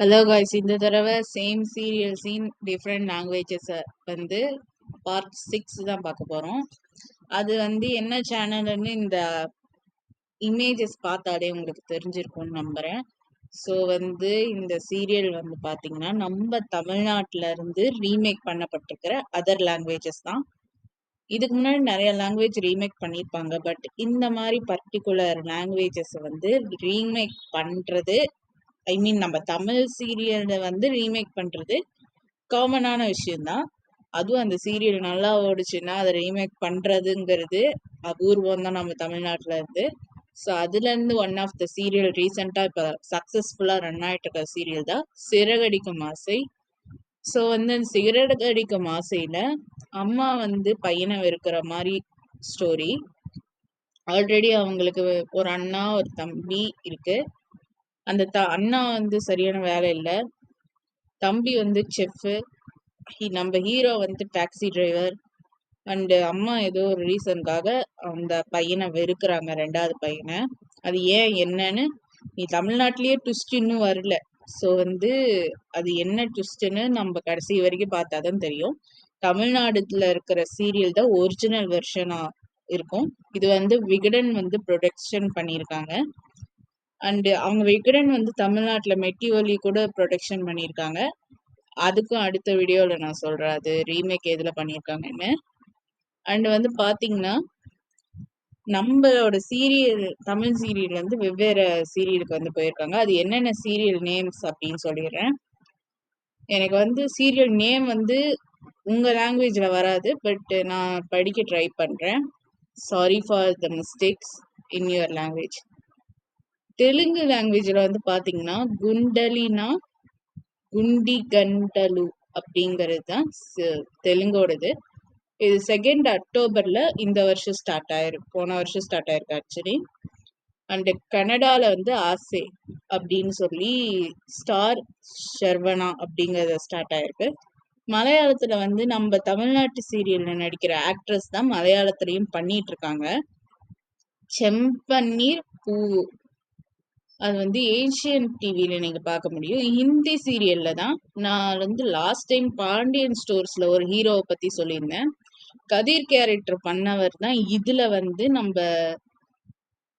Hello guys, இந்த தடவை same serials in different languages வந்து பார்ட் 6 தான் பார்க்க போகிறோம். அது வந்து என்ன சேனல்னு இந்த இமேஜஸ் பார்த்தாலே உங்களுக்கு தெரிஞ்சிருக்கும்னு நம்புகிறேன். ஸோ வந்து இந்த சீரியல் வந்து பார்த்தீங்கன்னா நம்ம தமிழ்நாட்டில இருந்து ரீமேக் பண்ணப்பட்டிருக்கிற அதர் லாங்குவேஜஸ் தான். இதுக்கு முன்னாடி நிறைய லாங்குவேஜ் ரீமேக் பண்ணியிருப்பாங்க. பட் இந்த மாதிரி பர்டிகுலர் லாங்குவேஜஸ் வந்து ரீமேக் பண்ணுறது, ஐ மீன் நம்ம தமிழ் சீரியலை வந்து ரீமேக் பண்றது காமனான விஷயம்தான். அதுவும் அந்த சீரியல் நல்லா ஓடுச்சுன்னா அதை ரீமேக் பண்றதுங்கிறது அபூர்வம் தான் நம்ம தமிழ்நாட்டுல இருந்து. ஸோ அதுல இருந்து ஒன் ஆஃப் த சீரியல் ரீசெண்டா இப்ப சக்சஸ்ஃபுல்லா ரன் ஆயிட்டு இருக்க சீரியல் தான் சிறகடிக்கும் ஆசை. ஸோ வந்து அந்த சிறகடிக்கும் ஆசையில அம்மா வந்து பையனை வெறுக்கிற மாதிரி ஸ்டோரி. ஆல்ரெடி அவங்களுக்கு ஒரு அண்ணா ஒரு தம்பி இருக்கு. அந்த அண்ணா வந்து சரியான வேலை இல்லை, தம்பி வந்து செஃப், நம்ம ஹீரோ வந்து டாக்ஸி டிரைவர். அண்ட் அம்மா ஏதோ ஒரு ரீசனுக்காக அந்த பையனை வெறுக்கிறாங்க, ரெண்டாவது பையனை. அது ஏன் என்னன்னு நீ தமிழ்நாட்டிலேயே ட்விஸ்ட் இன்னும் வரல. ஸோ வந்து அது என்ன ட்விஸ்ட்னு நம்ம கடைசி வரைக்கும் பார்த்தாதான் தெரியும். தமிழ்நாடுல இருக்கிற சீரியல் தான் ஒரிஜினல் வெர்ஷனா இருக்கும். இது வந்து விகடன் வந்து ப்ரொடக்ஷன் பண்ணியிருக்காங்க. அண்ட் அவங்க விகடன் வந்து தமிழ்நாட்டில் மெட்டி ஒலி கூட ப்ரொடக்ஷன் பண்ணியிருக்காங்க. அதுக்கும் அடுத்த வீடியோவில் நான் சொல்கிறேன் அது ரீமேக் எதில் பண்ணியிருக்காங்கன்னு. அண்ட் வந்து பார்த்தீங்கன்னா நம்மளோட சீரியல், தமிழ் சீரியல் வந்து வெவ்வேறு சீரியலுக்கு வந்து போயிருக்காங்க. அது என்னென்ன சீரியல் நேம்ஸ் அப்படின்னு சொல்லிடுறேன். எனக்கு வந்து சீரியல் நேம் வந்து உங்கள் லாங்குவேஜில் வராது, பட் நான் படிக்க ட்ரை பண்ணுறேன். Sorry for the mistakes in your language. Telugu லாங்குவேஜில் வந்து பார்த்தீங்கன்னா குண்டலினா குண்டி கண்டலு அப்படிங்கிறது தான் தெலுங்கோடது. இது 2 அக்டோபர்ல இந்த வருஷம் ஸ்டார்ட் ஆயிருக்கு, போன வருஷம் ஸ்டார்ட் ஆயிருக்கு ஆக்சுவலி. அண்ட் கனடால வந்து ஆசே அப்படின்னு சொல்லி ஸ்டார் ஷர்வனா அப்படிங்கறத ஸ்டார்ட் ஆயிருக்கு. மலையாளத்துல வந்து நம்ம தமிழ்நாட்டு சீரியல்ல நடிக்கிற ஆக்ட்ரஸ் தான் மலையாளத்திலையும் பண்ணிட்டு இருக்காங்க. செம்பன்னீர் பூவு, அது வந்து ஏஷியன் டிவில நீங்க பார்க்க முடியும். ஹிந்தி சீரியல்ல தான் நான் வந்து லாஸ்ட் டைம் பாண்டியன் ஸ்டோர்ஸ்ல ஒரு ஹீரோவை பத்தி சொல்லியிருந்தேன். கதிர் கேரக்டர் பண்ணவர் தான் இதுல வந்து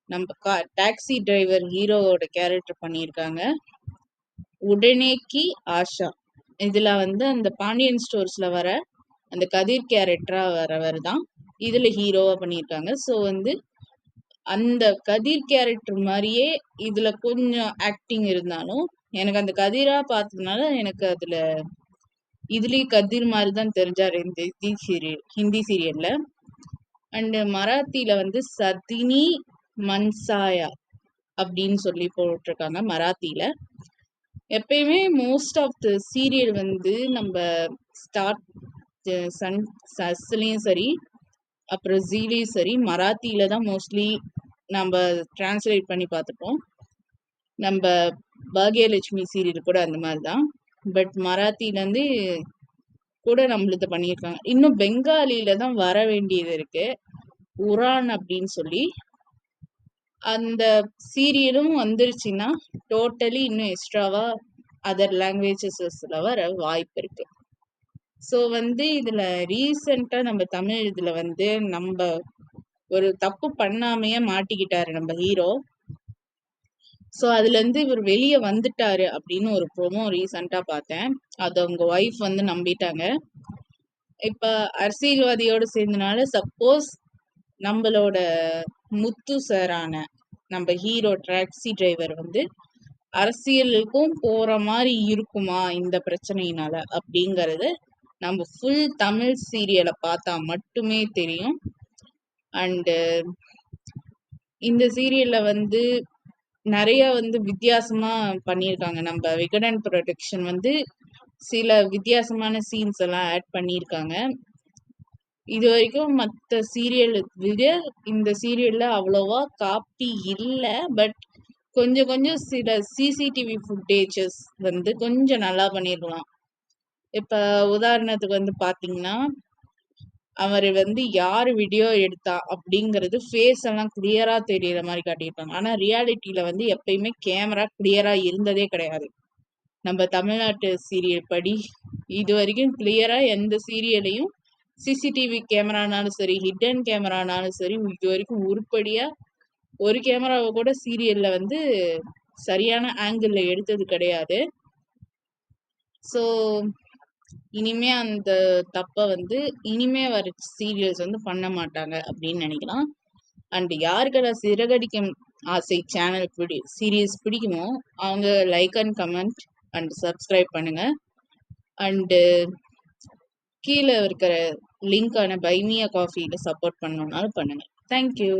நம்ம டாக்ஸி டிரைவர் ஹீரோவோட கேரக்டர் பண்ணியிருக்காங்க. உடனேக்கி ஆஷா, இதுல வந்து அந்த பாண்டியன் ஸ்டோர்ஸ்ல வர அந்த கதிர் கேரக்டரா வரவர் தான் இதுல ஹீரோவா பண்ணியிருக்காங்க. ஸோ வந்து அந்த கதிர் கேரக்டர் மாதிரியே இதுல கொஞ்சம் ஆக்டிங் இருந்தாலும் எனக்கு அந்த கதிரா பார்த்ததுனால எனக்கு அதுல இதுலயும் கதிர் மாதிரி தான் தெரிஞ்சாரு இந்த ஹிந்தி சீரியல்ல. அண்ட் மராத்தியில வந்து சதினி மன்சாயா அப்படின்னு சொல்லி போட்டிருக்காங்க மராத்தியில. எப்பயுமே மோஸ்ட் ஆஃப் த சீரியல் வந்து நம்ம ஸ்டார்ட் சன் சஸ்லயும் சரி அப்புறம் ஜீலையும் சரி மராத்தியில தான் மோஸ்ட்லி நம்ம டிரான்ஸ்லேட் பண்ணி பார்த்துப்போம். நம்ம பாக்யலட்சுமி சீரியல் கூட அந்த மாதிரி தான். பட் மராத்தியிலேருந்து கூட நம்மளுக்கு பண்ணியிருக்காங்க. இன்னும் பெங்காலியில தான் வர வேண்டியது இருக்கு, உரான் அப்படின்னு சொல்லி. அந்த சீரியலும் வந்துருச்சுன்னா டோட்டலி இன்னும் எக்ஸ்ட்ராவா அதர் லாங்குவேஜஸ்ல வர வாய்ப்பு இருக்கு. ஸோ வந்து இதுல ரீசெண்டா நம்ம தமிழ் இதுல வந்து நம்ம ஒரு தப்பு பண்ணாமையே மாட்டிக்கிட்டாரு நம்ம ஹீரோ. ஸோ அதுல இருந்து இவர் வெளியே வந்துட்டாரு அப்படின்னு ஒரு ப்ரோமோ ரீசெண்டா பார்த்தேன். அது அவங்க ஒய்ஃப் வந்து நம்பிட்டாங்க. இப்ப அரசியல்வாதியோட சேர்ந்தனால சப்போஸ் நம்மளோட முத்து சாரான நம்ம ஹீரோ டாக்ஸி டிரைவர் வந்து அரசியலுக்கும் போற மாதிரி இருக்குமா இந்த பிரச்சனையினால அப்படிங்கறது நம்ம ஃபுல் தமிழ் சீரியலை பார்த்தா மட்டுமே தெரியும். அண்டு இந்த சீரியல்ல வந்து நிறைய வந்து வித்தியாசமா பண்ணியிருக்காங்க. நம்ம விகடன் ப்ரொடக்ஷன் வந்து சில வித்தியாசமான சீன்ஸ் எல்லாம் ஆட் பண்ணியிருக்காங்க. இது வரைக்கும் மற்ற சீரியல் விட இந்த சீரியல்ல அவ்வளோவா காப்பி இல்லை. பட் கொஞ்சம் கொஞ்சம் சில சிசிடிவி ஃபுட்டேஜஸ் வந்து கொஞ்சம் நல்லா பண்ணிருக்கலாம். இப்ப உதாரணத்துக்கு வந்து பாத்தீங்கன்னா அவர் வந்து யாரு வீடியோ எடுத்தா அப்படிங்கிறது ஃபேஸ் எல்லாம் கிளியரா தெரியற மாதிரி காட்டியிருப்பாங்க. ஆனா ரியாலிட்டியில வந்து எப்பயுமே கேமரா கிளியரா இருந்ததே கிடையாது. நம்ம தமிழ்நாட்டு சீரியல் படி இது வரைக்கும் கிளியரா எந்த சீரியலையும் சிசிடிவி கேமரானாலும் சரி, ஹிடன் கேமரானாலும் சரி, இது வரைக்கும் உருப்படியா ஒரு கேமராவை கூட சீரியல்ல வந்து சரியான ஆங்கிள் எடுத்தது கிடையாது. ஸோ இனிமே அந்த தப்ப வந்து இனிமே வர சீரியல்ஸ் வந்து பண்ண மாட்டாங்க அப்படின்னு நினைக்கலாம். அண்ட் யாருக்கெல்லாம் சிறகடிக்கும் ஆசை சேனல் சீரியஸ் பிடிக்குமோ அவங்க like and comment and subscribe பண்ணுங்க. அண்டு கீழே இருக்கிற லிங்கான பைமியா காஃபியில சப்போர்ட் பண்ணணும்னாலும் பண்ணுங்க. தேங்க்யூ.